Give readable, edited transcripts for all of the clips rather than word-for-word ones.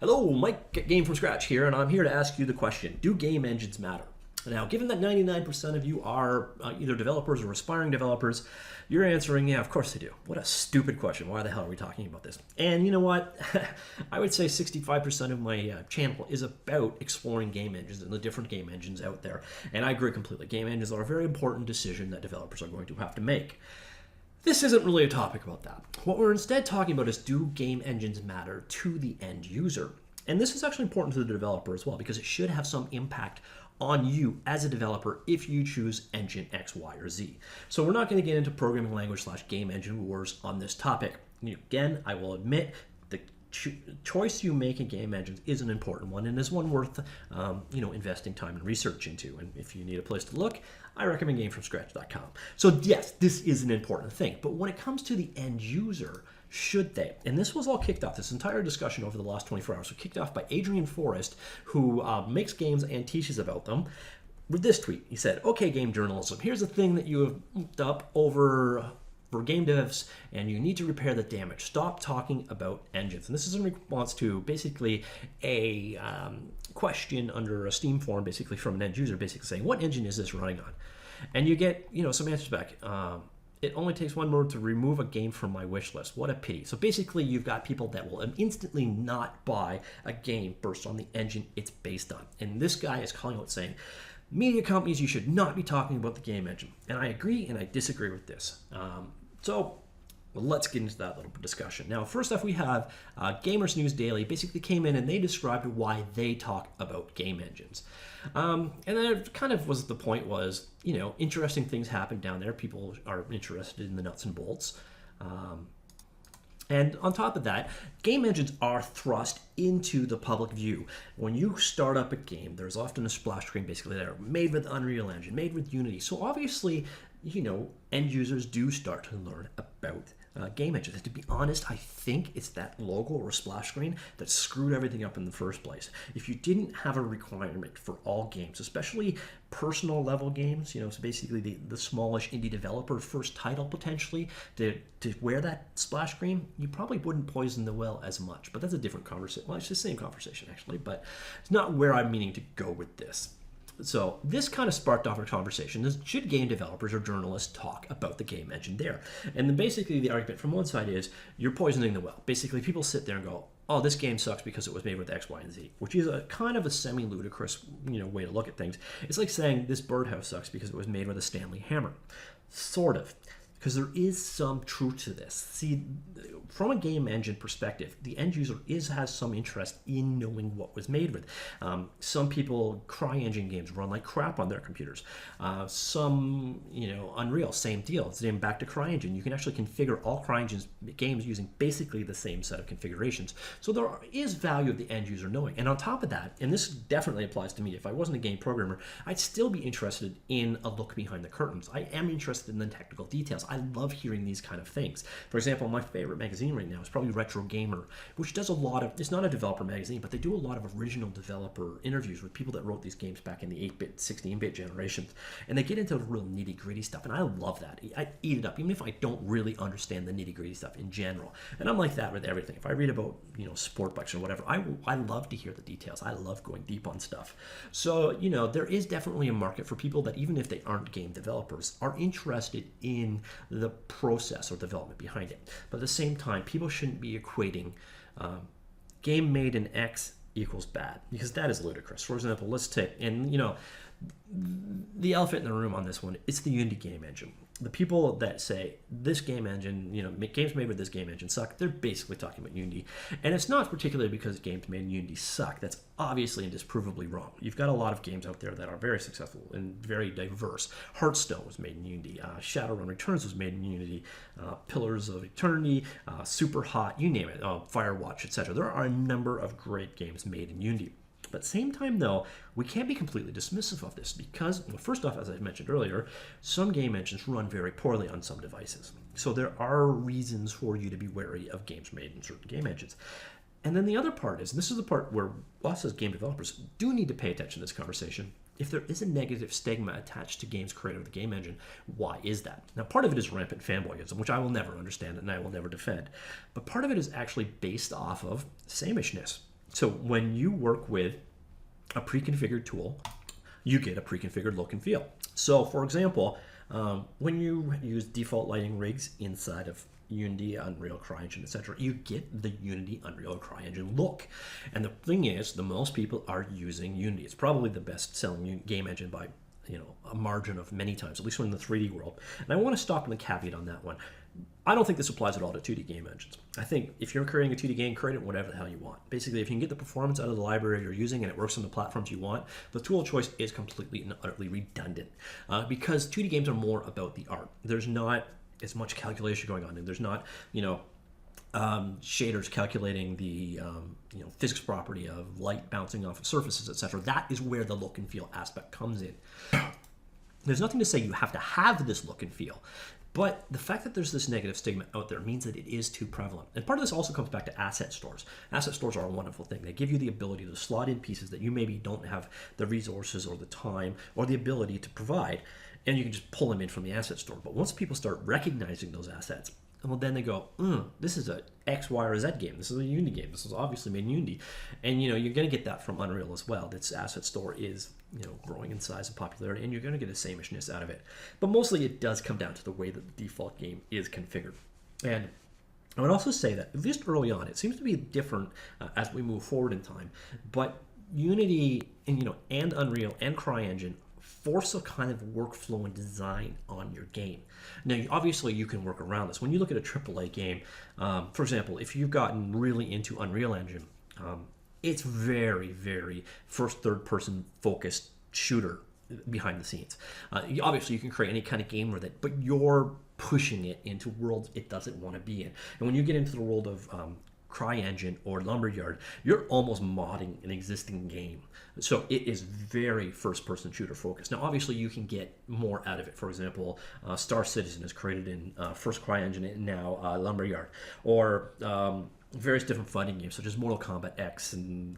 Hello, Mike at GameFromScratch here, and I'm here to ask you the question, do game engines matter? Now, given that 99% of you are either developers or aspiring developers, you're answering, yeah, of course they do. What a stupid question. Why the hell are we talking about this? And you know what? I would say 65% of my channel is about exploring game engines and the different game engines out there. And I agree completely. Game engines are a very important decision that developers are going to have to make. This isn't really a topic about that. What we're instead talking about is, do game engines matter to the end user? And this is actually important to the developer as well, because it should have some impact on you as a developer if you choose engine X, Y, or Z. So we're not going to get into programming language / game engine wars on this topic. Again, I will admit the choice you make in game engines is an important one and is one worth investing time and research into. And if you need a place to look, I recommend GameFromScratch.com. So yes, this is an important thing, but when it comes to the end user, should they? And this was all kicked off, this entire discussion over the last 24 hours was kicked off by Adrian Forrest, who makes games and teaches about them, with this tweet. He said, okay, game journalism, here's the thing that you have looked up over for game devs, and you need to repair the damage. Stop talking about engines. And this is in response to basically a question under a Steam forum, basically from an end user, basically saying, what engine is this running on? And you get, some answers back. It only takes one word to remove a game from my wish list. What a pity. So basically, you've got people that will instantly not buy a game based on the engine it's based on. And this guy is calling out saying, media companies, you should not be talking about the game engine. And I agree and I disagree with this. So let's get into that little discussion. Now, first off, we have Gamers News Daily basically came in and they described why they talk about game engines. And then it kind of was, the point was, interesting things happen down there. People are interested in the nuts and bolts. And on top of that, game engines are thrust into the public view. When you start up a game, there's often a splash screen basically that are made with Unreal Engine, made with Unity. So obviously, end users do start to learn about game engines. And to be honest, I think it's that logo or splash screen that screwed everything up in the first place. If you didn't have a requirement for all games, especially personal level games, so basically the smallish indie developer first title potentially, to wear that splash screen, you probably wouldn't poison the well as much. But that's a different conversation. Well, it's the same conversation actually, but it's not where I'm meaning to go with this. So this kind of sparked off a conversation. Should game developers or journalists talk about the game engine there? And then basically the argument from one side is, you're poisoning the well. Basically people sit there and go, oh, this game sucks because it was made with X, Y, and Z, which is a kind of a semi-ludicrous way to look at things. It's like saying this birdhouse sucks because it was made with a Stanley hammer. Sort of. Because there is some truth to this. See, from a game engine perspective, the end user has some interest in knowing what was made with. Some people, CryEngine games run like crap on their computers. Some, Unreal, same deal. It's named back to CryEngine. You can actually configure all CryEngine's games using basically the same set of configurations. So there is value of the end user knowing. And on top of that, and this definitely applies to me, if I wasn't a game programmer, I'd still be interested in a look behind the curtains. I am interested in the technical details. I love hearing these kind of things. For example, my favorite magazine right now is probably Retro Gamer, which does a lot of, it's not a developer magazine, but they do a lot of original developer interviews with people that wrote these games back in the 8-bit, 16-bit generations. And they get into the real nitty-gritty stuff, and I love that. I eat it up, even if I don't really understand the nitty-gritty stuff in general. And I'm like that with everything. If I read about, sport bikes or whatever, I love to hear the details. I love going deep on stuff. So, there is definitely a market for people that, even if they aren't game developers, are interested in the process or development behind it. But at the same time, people shouldn't be equating game made in X equals bad, because that is ludicrous. For example, let's take, and the elephant in the room on this one, it's the Unity game engine. The people that say this game engine, games made with this game engine suck, they're basically talking about Unity. And it's not particularly because games made in Unity suck. That's obviously and disprovably wrong. You've got a lot of games out there that are very successful and very diverse. Hearthstone was made in Unity. Shadowrun Returns was made in Unity. Pillars of Eternity, Super Hot, you name it, Firewatch, etc. There are a number of great games made in Unity. But at the same time, though, we can't be completely dismissive of this because, well, first off, as I mentioned earlier, some game engines run very poorly on some devices. So there are reasons for you to be wary of games made in certain game engines. And then the other part is, and this is the part where us as game developers do need to pay attention to this conversation, if there is a negative stigma attached to games created with the game engine, why is that? Now, part of it is rampant fanboyism, which I will never understand and I will never defend. But part of it is actually based off of samishness. So when you work with a pre-configured tool, you get a pre-configured look and feel. So for example, when you use default lighting rigs inside of Unity, Unreal, CryEngine, etc., you get the Unity, Unreal, CryEngine look. And the thing is, the most people are using Unity. It's probably the best-selling game engine by a margin of many times, at least in the 3D world. And I want to stop in the caveat on that one. I don't think this applies at all to 2D game engines. I think if you're creating a 2D game, create it whatever the hell you want. Basically, if you can get the performance out of the library you're using and it works on the platforms you want, the tool choice is completely and utterly redundant. Because 2D games are more about the art. There's not as much calculation going on, and there's not, shaders calculating the physics property of light bouncing off of surfaces, etc. That is where the look and feel aspect comes in. There's nothing to say you have to have this look and feel, but the fact that there's this negative stigma out there means that it is too prevalent. And part of this also comes back to asset stores. Asset stores are a wonderful thing. They give you the ability to slot in pieces that you maybe don't have the resources or the time or the ability to provide, and you can just pull them in from the asset store. But once people start recognizing those assets, well, then they go, this is a X, Y, or Z game. This is a Unity game. This is obviously made in Unity. And, you're going to get that from Unreal as well. Its asset store is, growing in size and popularity, and you're going to get a sameness out of it. But mostly it does come down to the way that the default game is configured. And I would also say that, at least early on, it seems to be different as we move forward in time. But Unity and Unreal and CryEngine force a kind of workflow and design on your game. Now, obviously, you can work around this. When you look at a AAA game, for example, if you've gotten really into Unreal Engine, it's very, very first, third-person focused shooter behind the scenes. Obviously, you can create any kind of game with it, but you're pushing it into worlds it doesn't want to be in. And when you get into the world of CryEngine or Lumberyard, you're almost modding an existing game. So it is very first-person shooter focused. Now, obviously, you can get more out of it. For example, Star Citizen is created in first CryEngine and now Lumberyard. Or various different fighting games, such as Mortal Kombat X and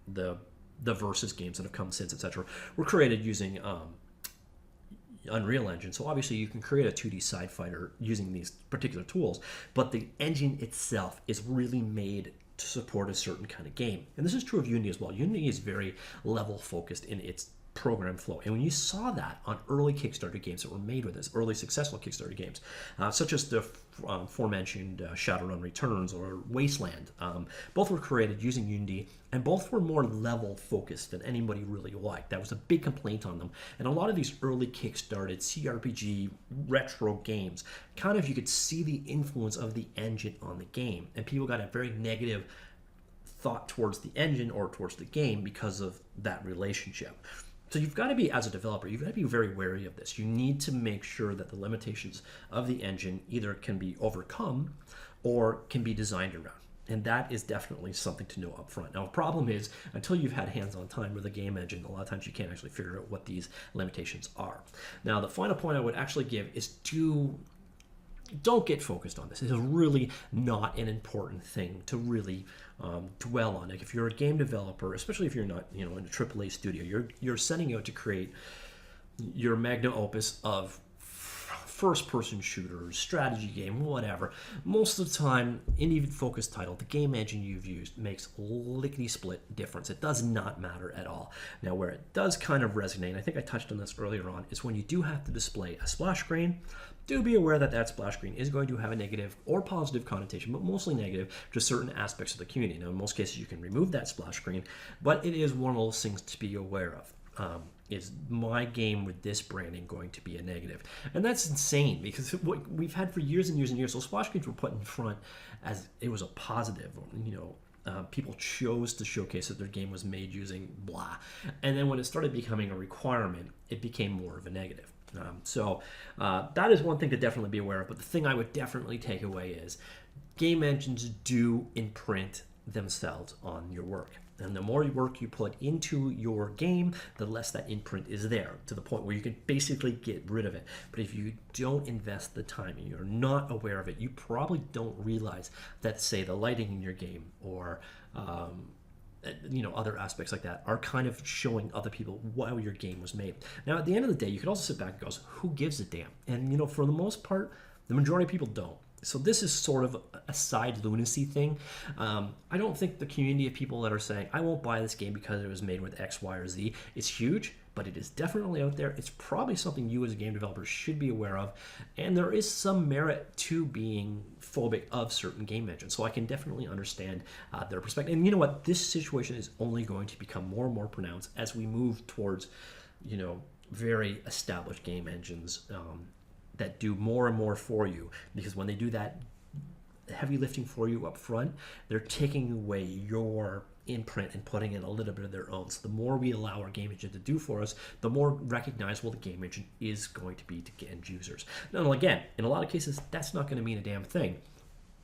the Versus games that have come since, etc., were created using Unreal Engine. So obviously you can create a 2D side fighter using these particular tools, but the engine itself is really made to support a certain kind of game. And this is true of Unity as well. Unity is very level focused in its program flow. And when you saw that on early Kickstarter games that were made with this, early successful Kickstarter games, such as the aforementioned Shadowrun Returns or Wasteland, both were created using Unity, and both were more level focused than anybody really liked. That was a big complaint on them. And a lot of these early Kickstarted CRPG retro games, kind of you could see the influence of the engine on the game, and people got a very negative thought towards the engine or towards the game because of that relationship. So you've got to be, as a developer, you've got to be very wary of this. You need to make sure that the limitations of the engine either can be overcome or can be designed around. And that is definitely something to know up front. Now, the problem is, until you've had hands-on time with a game engine, a lot of times you can't actually figure out what these limitations are. Now, the final point I would actually give is don't get focused on this. This is really not an important thing to really dwell on. Like if you're a game developer, especially if you're not, in a AAA studio, you're setting out to create your magnum opus of first-person shooters, strategy game, whatever. Most of the time, indie-focused title, the game engine you've used makes lickety-split difference. It does not matter at all. Now, where it does kind of resonate, and I think I touched on this earlier on, is when you do have to display a splash screen. Do be aware that that splash screen is going to have a negative or positive connotation, but mostly negative to certain aspects of the community. Now, in most cases, you can remove that splash screen, but it is one of those things to be aware of. Is my game with this branding going to be a negative? And that's insane, because what we've had for years and years and years, so splash screens were put in front as it was a positive. People chose to showcase that their game was made using blah. And then when it started becoming a requirement, it became more of a negative. So that is one thing to definitely be aware of. But the thing I would definitely take away is game engines do imprint themselves on your work. And the more work you put into your game, the less that imprint is there, to the point where you can basically get rid of it. But if you don't invest the time and you're not aware of it, you probably don't realize that, say, the lighting in your game or other aspects like that are kind of showing other people why your game was made. Now, at the end of the day, you could also sit back and go, who gives a damn? And, for the most part, the majority of people don't. So this is sort of a side lunacy thing. I don't think the community of people that are saying, I won't buy this game because it was made with X, Y, or Z is huge, but it is definitely out there. It's probably something you as a game developer should be aware of, and there is some merit to being phobic of certain game engines. So I can definitely understand their perspective. And you know what? This situation is only going to become more and more pronounced as we move towards, very established game engines that do more and more for you, because when they do that heavy lifting for you up front, they're taking away your imprint and putting in a little bit of their own. So the more we allow our game engine to do for us, the more recognizable the game engine is going to be to end users. Now, again, in a lot of cases, that's not going to mean a damn thing,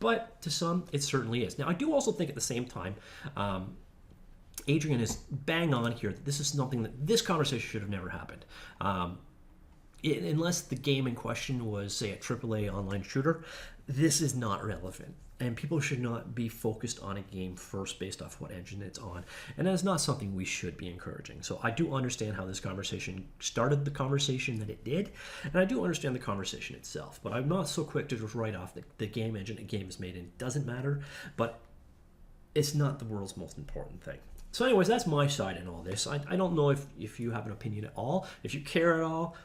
but to some, it certainly is. Now, I do also think at the same time, Adrian is bang on here that this is something that this conversation should have never happened. Unless the game in question was, say, a AAA online shooter, this is not relevant. And people should not be focused on a game first based off what engine it's on. And that is not something we should be encouraging. So I do understand how this conversation started the conversation that it did. And I do understand the conversation itself. But I'm not so quick to just write off the game engine a game is made in. It doesn't matter. But it's not the world's most important thing. So anyways, that's my side in all this. I don't know if you have an opinion at all, if you care at all.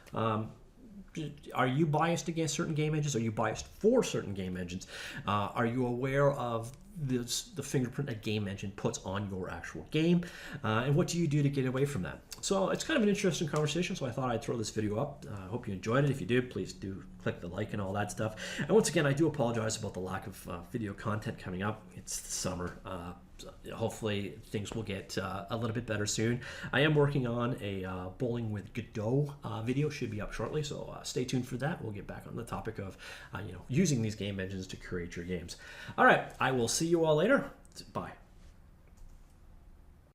Are you biased against certain game engines? Are you biased for certain game engines? Are you aware of the fingerprint a game engine puts on your actual game? And what do you do to get away from that? So it's kind of an interesting conversation, so I thought I'd throw this video up. I hope you enjoyed it. If you did, please do click the like and all that stuff. And once again, I do apologize about the lack of video content coming up. It's the summer. Hopefully things will get a little bit better soon. I am working on a Bowling with Godot video, should be up shortly, so stay tuned for that. We'll get back on the topic of using these game engines to create your games. All right, I will see you all later. Bye.